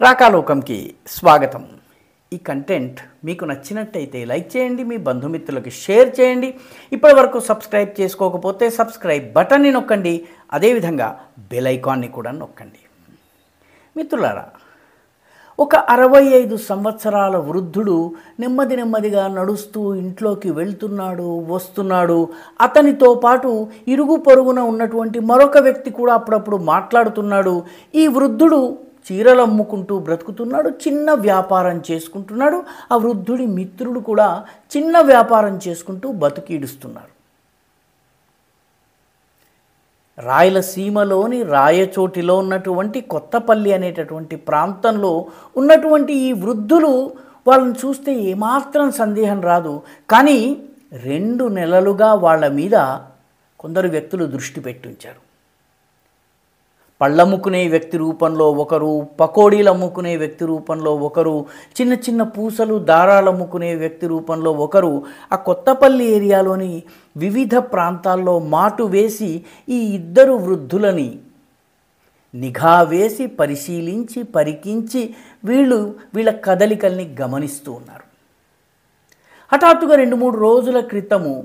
రాకాలోకంకి స్వాగతం. ఈ కంటెంట్ మీకు నచ్చినట్టయితే లైక్ చేయండి, మీ బంధుమిత్రులకు షేర్ చేయండి. ఇప్పటివరకు సబ్స్క్రైబ్ చేసుకోకపోతే సబ్స్క్రైబ్ బటన్ని నొక్కండి, అదేవిధంగా బెల్ ఐకాన్ని కూడా నొక్కండి. మిత్రులారా, ఒక 65 సంవత్సరాల వృద్ధుడు నెమ్మదిగా నడుస్తూ ఇంట్లోకి వెళ్తున్నాడు, వస్తున్నాడు. అతనితో పాటు ఇరుగు పొరుగున ఉన్నటువంటి మరొక వ్యక్తి కూడా అప్పుడప్పుడు మాట్లాడుతున్నాడు. ఈ వృద్ధుడు చీరలు అమ్ముకుంటూ బ్రతుకుతున్నాడు, చిన్న వ్యాపారం చేసుకుంటున్నాడు. ఆ వృద్ధుడి మిత్రుడు కూడా చిన్న వ్యాపారం చేసుకుంటూ బతుకీడుస్తున్నారు. రాయలసీమలోని రాయచోటిలో ఉన్నటువంటి కొత్తపల్లి అనేటటువంటి ప్రాంతంలో ఉన్నటువంటి ఈ వృద్ధులు వాళ్ళని చూస్తే ఏమాత్రం సందేహం రాదు. కానీ 2 నెలలుగా వాళ్ళ మీద కొందరు వ్యక్తులు దృష్టి పెట్టించారు. పళ్ళమ్ముకునే వ్యక్తి రూపంలో ఒకరు, పకోడీలు అమ్ముకునే వ్యక్తి రూపంలో ఒకరు, చిన్న చిన్న పూసలు దారాలు అమ్ముకునే వ్యక్తి రూపంలో ఒకరు ఆ కొత్తపల్లి ఏరియాలోని వివిధ ప్రాంతాల్లో మాటు వేసి ఈ ఇద్దరు వృద్ధులని నిఘా వేసి పరిశీలించి పరికించి వీళ్ళ కదలికల్ని గమనిస్తూ ఉన్నారు. హఠాత్తుగా 2-3 రోజుల క్రితము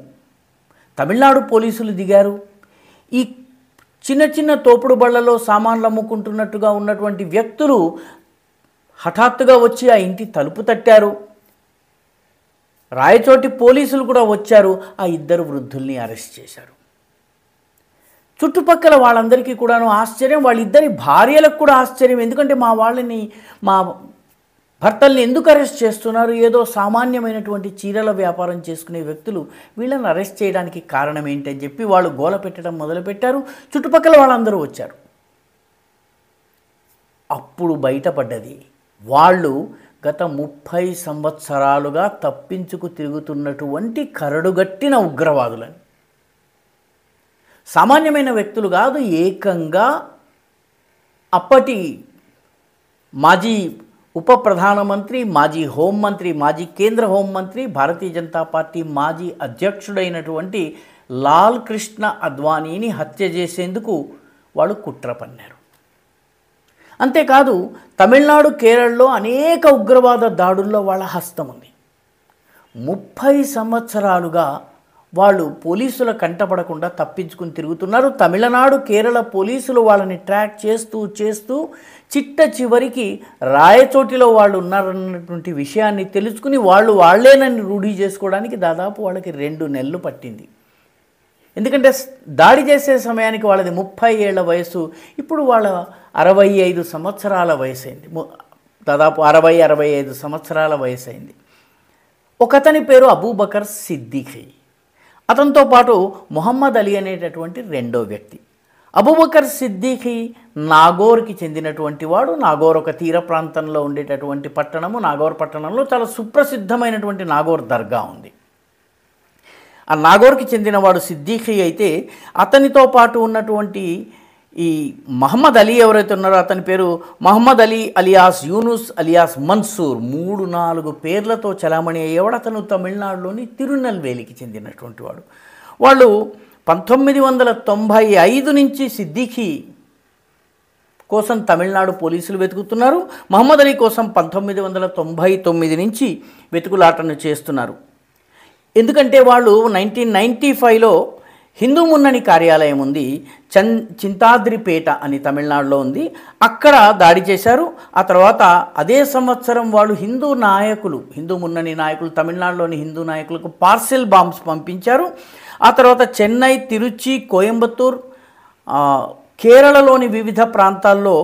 తమిళనాడు పోలీసులు దిగారు. ఈ చిన్న తోపుడు బళ్లలో సామాన్లు అమ్ముకుంటున్నట్టుగా ఉన్నటువంటి వ్యక్తులు హఠాత్తుగా వచ్చి ఆ ఇంటి తలుపు తట్టారు. రాయచోటి పోలీసులు కూడా వచ్చారు. ఆ ఇద్దరు వృద్ధుల్ని అరెస్ట్ చేశారు. చుట్టుపక్కల వాళ్ళందరికీ కూడాను ఆశ్చర్యం, వాళ్ళిద్దరి భార్యలకు కూడా ఆశ్చర్యం. ఎందుకంటే మా భర్తల్ని ఎందుకు అరెస్ట్ చేస్తున్నారు? ఏదో సామాన్యమైనటువంటి చీరల వ్యాపారం చేసుకునే వ్యక్తులు వీళ్ళని అరెస్ట్ చేయడానికి కారణం ఏంటని చెప్పి వాళ్ళు గోల పెట్టడం మొదలుపెట్టారు. చుట్టుపక్కల వాళ్ళందరూ వచ్చారు. అప్పుడు బయటపడ్డది వాళ్ళు గత 30 సంవత్సరాలుగా తప్పించుకు తిరుగుతున్నటువంటి కరడుగట్టిన ఉగ్రవాదులని. సామాన్యమైన వ్యక్తులు కాదు, ఏకంగా అప్పటి మాజీ ఉప ప్రధానమంత్రి, మాజీ హోంమంత్రి, మాజీ కేంద్ర హోంమంత్రి, భారతీయ జనతా పార్టీ మాజీ అధ్యక్షుడైనటువంటి లాల్ కృష్ణ అద్వానీని హత్య చేసేందుకు వాళ్ళు కుట్ర పన్నారు. అంతేకాదు తమిళనాడు, కేరళలో అనేక ఉగ్రవాద దాడుల్లో వాళ్ళ హస్తం ఉంది. 30 సంవత్సరాలుగా వాళ్ళు పోలీసుల కంటపడకుండా తప్పించుకుని తిరుగుతున్నారు. తమిళనాడు, కేరళ పోలీసులు వాళ్ళని ట్రాక్ చేస్తూ చిట్ట చివరికి రాయచోటిలో వాళ్ళు ఉన్నారన్నటువంటి విషయాన్ని తెలుసుకుని వాళ్ళేనని రూఢీ చేసుకోవడానికి దాదాపు వాళ్ళకి 2 నెలలు పట్టింది. ఎందుకంటే దాడి చేసే సమయానికి వాళ్ళది 30 ఏళ్ల వయసు. ఇప్పుడు వాళ్ళ 65 సంవత్సరాల వయసు అయింది. దాదాపు 60-65 సంవత్సరాల వయసు అయింది. ఒకతని పేరు అబూబకర్ సిద్దిఖీ. అతనితో పాటు మొహమ్మద్ అలీ అనేటటువంటి రెండో వ్యక్తి. అబూబకర్ సిద్దిఖీ నాగోర్కి చెందినటువంటి వాడు. నాగోర్ ఒక తీర ప్రాంతంలో ఉండేటటువంటి పట్టణము. నాగోర్ పట్టణంలో చాలా సుప్రసిద్ధమైనటువంటి నాగోర్ దర్గా ఉంది. ఆ నాగోర్కి చెందినవాడు సిద్దిఖీ అయితే అతనితో పాటు ఉన్నటువంటి ఈ మహమ్మద్ అలీ ఎవరైతే ఉన్నారో అతని పేరు మహమ్మద్ అలీ అలియాస్ యూనుస్ అలియాస్ మన్సూర్. 3-4 పేర్లతో చలామణి అయ్యేవాడు. అతను తమిళనాడులోని తిరునెల్వేలికి చెందినటువంటి వాడు. వాళ్ళు 1995 నుంచి సిద్దిఖీ కోసం తమిళనాడు పోలీసులు వెతుకుతున్నారు. మహమ్మద్ అలీ కోసం 1999 నుంచి వెతుకులాటను చేస్తున్నారు. ఎందుకంటే వాళ్ళు 1995లో హిందూ మున్నణి కార్యాలయం ఉంది, చింతాద్రిపేట అని తమిళనాడులో ఉంది. అక్కడ దాడి చేశారు. ఆ తర్వాత అదే సంవత్సరం వాళ్ళు హిందూ మున్నణి నాయకులు, తమిళనాడులోని హిందూ నాయకులకు పార్సెల్ బాంబ్స్ పంపించారు. ఆ తర్వాత చెన్నై, తిరుచి, కోయంబత్తూర్, కేరళలోని వివిధ ప్రాంతాల్లో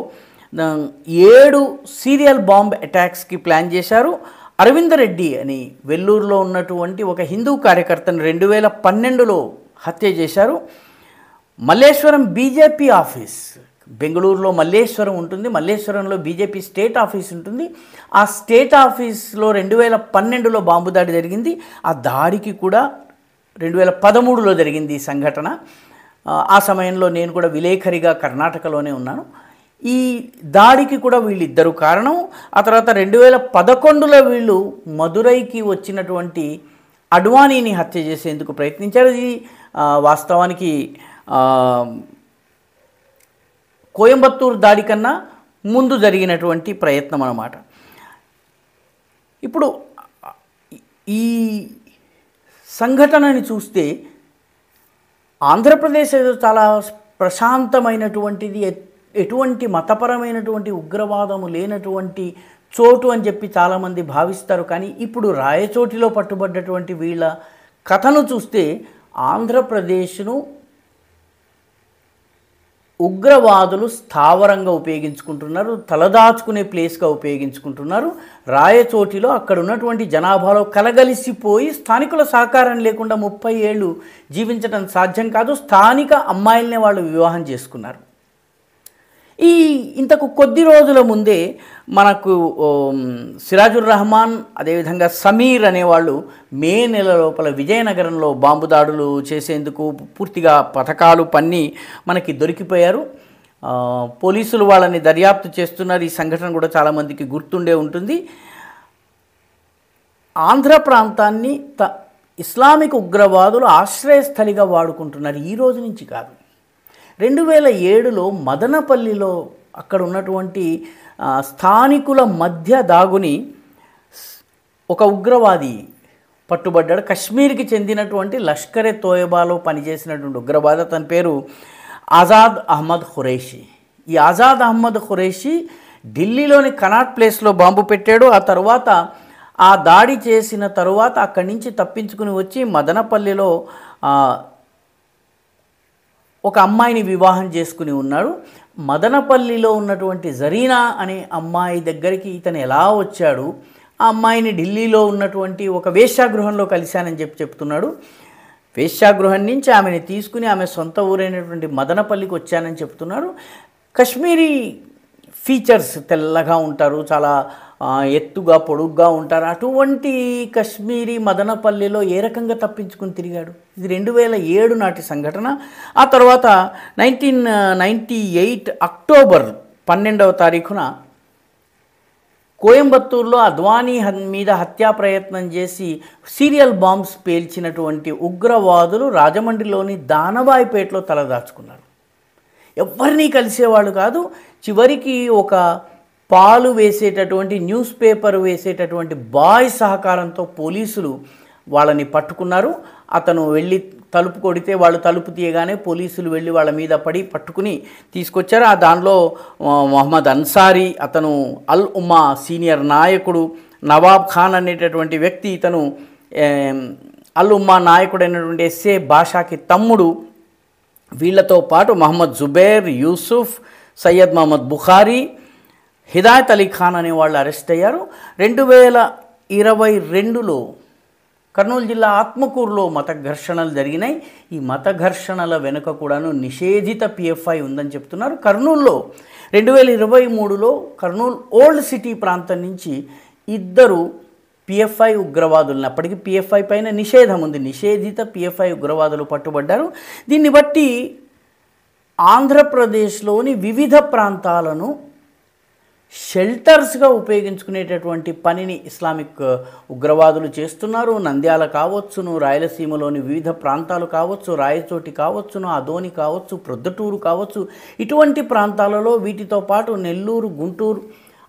7 సీరియల్ బాంబ్ అటాక్స్కి ప్లాన్ చేశారు. అరవింద రెడ్డి అని వెల్లూరులో ఉన్నటువంటి ఒక హిందూ కార్యకర్తను 2012లో హత్య చేశారు. మల్లేశ్వరం బీజేపీ ఆఫీస్, బెంగళూరులో మల్లేశ్వరం ఉంటుంది, మల్లేశ్వరంలో బీజేపీ స్టేట్ ఆఫీస్ ఉంటుంది. ఆ స్టేట్ ఆఫీస్లో 2012లో బాంబు దాడి జరిగింది. ఆ దాడికి కూడా 2013లో జరిగింది ఈ సంఘటన. ఆ సమయంలో నేను కూడా విలేఖరిగా కర్ణాటకలోనే ఉన్నాను. ఈ దాడికి కూడా వీళ్ళిద్దరూ కారణం. ఆ తర్వాత 2011లో వీళ్ళు మదురైకి వచ్చినటువంటి అడ్వానీని హత్య చేసేందుకు ప్రయత్నించారు. ఇది వాస్తవానికి కోయంబత్తూరు దాడి కన్నా ముందు జరిగినటువంటి ప్రయత్నం అన్నమాట. ఇప్పుడు ఈ సంఘటనని చూస్తే ఆంధ్రప్రదేశ్ ఏదో చాలా ప్రశాంతమైనటువంటిది, ఎటువంటి మతపరమైనటువంటి ఉగ్రవాదము లేనటువంటి చోటు అని చెప్పి చాలామంది భావిస్తారు. కానీ ఇప్పుడు రాయచోటిలో పట్టుబడ్డటువంటి వీళ్ళ కథను చూస్తే ఆంధ్రప్రదేశ్ను ఉగ్రవాదులు స్థావరంగా ఉపయోగించుకుంటున్నారు, తలదాచుకునే ప్లేస్గా ఉపయోగించుకుంటున్నారు. రాయచోటిలో అక్కడ ఉన్నటువంటి జనాభాలో కలగలిసిపోయి స్థానికుల సహకారం లేకుండా 30 ఏళ్ళు జీవించడం సాధ్యం కాదు. స్థానిక అమ్మాయిల్ని వాళ్ళు వివాహం చేసుకున్నారు. ఇంతకు కొద్ది రోజుల ముందే మనకు సిరాజుర్ రహమాన్ అదేవిధంగా సమీర్ అనేవాళ్ళు మే నెల లోపల విజయనగరంలో బాంబు దాడులు చేసేందుకు పూర్తిగా పథకాలు పన్ని మనకి దొరికిపోయారు. పోలీసులు వాళ్ళని దర్యాప్తు చేస్తున్నారు. ఈ సంఘటన కూడా చాలామందికి గుర్తుండే ఉంటుంది. ఆంధ్ర ప్రాంతాన్ని ఇస్లామిక్ ఉగ్రవాదులు ఆశ్రయస్థలిగా వాడుకుంటున్నారు. ఈ రోజు నుంచి కాదు, 2007లో మదనపల్లిలో అక్కడ ఉన్నటువంటి స్థానికుల మధ్య దాగుని ఒక ఉగ్రవాది పట్టుబడ్డాడు. కశ్మీర్కి చెందినటువంటి లష్కరే తోయబాలో పనిచేసినటువంటి ఉగ్రవాది, అతని పేరు ఆజాద్ అహ్మద్ ఖురేషీ. ఈ ఆజాద్ అహ్మద్ ఖురేషీ ఢిల్లీలోని కనాట్ ప్లేస్లో బాంబు పెట్టాడు. ఆ తర్వాత ఆ దాడి చేసిన తరువాత అక్కడి నుంచి తప్పించుకుని వచ్చి మదనపల్లిలో ఒక అమ్మాయిని వివాహం చేసుకుని ఉన్నాడు. మదనపల్లిలో ఉన్నటువంటి జరీనా అనే అమ్మాయి దగ్గరికి ఇతను ఎలా వచ్చాడు, ఆ అమ్మాయిని ఢిల్లీలో ఉన్నటువంటి ఒక వేశ్యాగృహంలో కలిశానని చెప్తున్నాడు. వేశ్యాగృహం నుంచి ఆమెను తీసుకుని ఆమె సొంత ఊరైనటువంటి మదనపల్లికి వచ్చానని చెప్తున్నారు. కశ్మీరీ ఫీచర్స్, తెల్లగా ఉంటారు, చాలా ఎత్తుగా పొడుగ్గా ఉంటారు. అటువంటి కశ్మీరీ మదనపల్లిలో ఏ రకంగా తప్పించుకుని తిరిగాడు? ఇది 2007 నాటి సంఘటన. ఆ తర్వాత 1998 అక్టోబర్ 12వ తారీఖున కోయంబత్తూరులో అద్వానీ మీద హత్యా ప్రయత్నం చేసి సీరియల్ బాంబ్స్ పేల్చినటువంటి ఉగ్రవాదులు రాజమండ్రిలోని దానవాయిపేటలో తలదాచుకున్నారు. ఎవరిని కలిసేవాళ్ళు కాదు. చివరికి ఒక పాలు వేసేటటువంటి న్యూస్ పేపర్ వేసేటటువంటి బాయ్ సహకారంతో పోలీసులు వాళ్ళని పట్టుకున్నారు. అతను వెళ్ళి తలుపు కొడితే వాళ్ళు తలుపు తీయగానే పోలీసులు వెళ్ళి వాళ్ళ మీద పడి పట్టుకుని తీసుకొచ్చారు. దానిలో మొహమ్మద్ అన్సారీ, అతను అల్ ఉమ్మా సీనియర్ నాయకుడు, నవాబ్ ఖాన్ అనేటటువంటి వ్యక్తి, ఇతను అల్ ఉమ్మా నాయకుడైనటువంటి ఎస్ఏ బాషాకి తమ్ముడు. వీళ్లతో పాటు మహమ్మద్ జుబేర్, యూసుఫ్, సయ్యద్ మహమ్మద్ బుఖారీ, హిదాయత్ అలీ ఖాన్ అనే వాళ్ళు అరెస్ట్ అయ్యారు. 2022లో కర్నూలు జిల్లా ఆత్మకూరులో మత ఘర్షణలు జరిగినాయి. ఈ మత ఘర్షణల వెనుక కూడాను నిషేధిత పిఎఫ్ఐ ఉందని చెప్తున్నారు. కర్నూలులో 2023లో కర్నూలు ఓల్డ్ సిటీ ప్రాంతం నుంచి 2 పిఎఫ్ఐ ఉగ్రవాదులను, అప్పటికి పిఎఫ్ఐ పైన నిషేధం ఉంది, నిషేధిత పిఎఫ్ఐ ఉగ్రవాదులు పట్టుబడ్డారు. దీన్ని బట్టి ఆంధ్రప్రదేశ్లోని వివిధ ప్రాంతాలను షెల్టర్స్గా ఉపయోగించుకునేటటువంటి పనిని ఇస్లామిక్ ఉగ్రవాదులు చేస్తున్నారు. నంద్యాల కావచ్చును, రాయలసీమలోని వివిధ ప్రాంతాలు కావచ్చు, రాయచోటి కావచ్చును, అదోని కావచ్చు, ప్రొద్దుటూరు కావచ్చు, ఇటువంటి ప్రాంతాలలో వీటితో పాటు నెల్లూరు, గుంటూరు,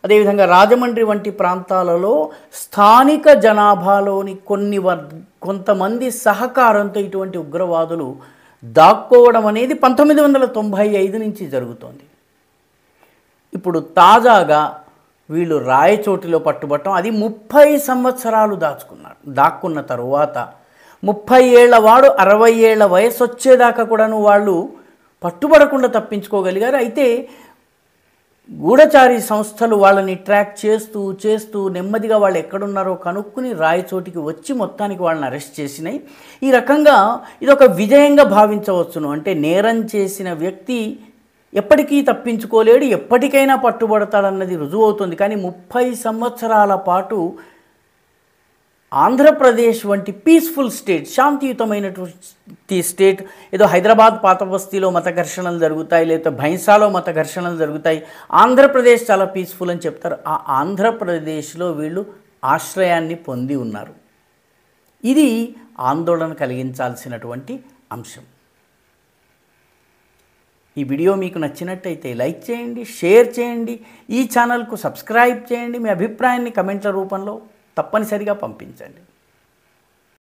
అదేవిధంగా రాజమండ్రి వంటి ప్రాంతాలలో స్థానిక జనాభాలోని కొంతమంది సహకారంతో ఇటువంటి ఉగ్రవాదులు దాక్కోవడం అనేది 1995 నుంచి జరుగుతోంది. ఇప్పుడు తాజాగా వీళ్ళు రాయచోటిలో పట్టుబట్టం, అది 30 సంవత్సరాలు దాక్కున్న తరువాత 30 ఏళ్ల వాడు 60 ఏళ్ల వయసు వచ్చేదాకా కూడాను వాళ్ళు పట్టుబడకుండా తప్పించుకోగలిగారు. అయితే గూఢచారి సంస్థలు వాళ్ళని ట్రాక్ చేస్తూ నెమ్మదిగా వాళ్ళు ఎక్కడున్నారో కనుక్కుని రాయచోటికి వచ్చి మొత్తానికి వాళ్ళని అరెస్ట్ చేసినాయి. ఈ రకంగా ఇదొక విజయంగా భావించవచ్చును. అంటే నేరం చేసిన వ్యక్తి ఎప్పటికీ తప్పించుకోలేడు, ఎప్పటికైనా పట్టుబడతాడన్నది రుజువు అవుతుంది. కానీ 30 సంవత్సరాల పాటు ఆంధ్రప్రదేశ్ వంటి పీస్ఫుల్ స్టేట్, శాంతియుతమైనటువంటి స్టేట్, ఏదో హైదరాబాద్ పాత బస్తీలో మత ఘర్షణలు జరుగుతాయి, లేకపోతే భైంసాలో మత ఘర్షణలు జరుగుతాయి, ఆంధ్రప్రదేశ్ చాలా పీస్ఫుల్ అని చెప్తారు. ఆ ఆంధ్రప్రదేశ్లో వీళ్ళు ఆశ్రయాన్ని పొంది ఉన్నారు. ఇది ఆందోళన కలిగించాల్సినటువంటి అంశం. ఈ వీడియో మీకు నచ్చినట్టయితే లైక్ చేయండి, షేర్ చేయండి, ఈ ఛానల్కు సబ్స్క్రైబ్ చేయండి, మీ అభిప్రాయాన్ని కమెంట్ల రూపంలో తప్పనిసరిగా పంపించండి.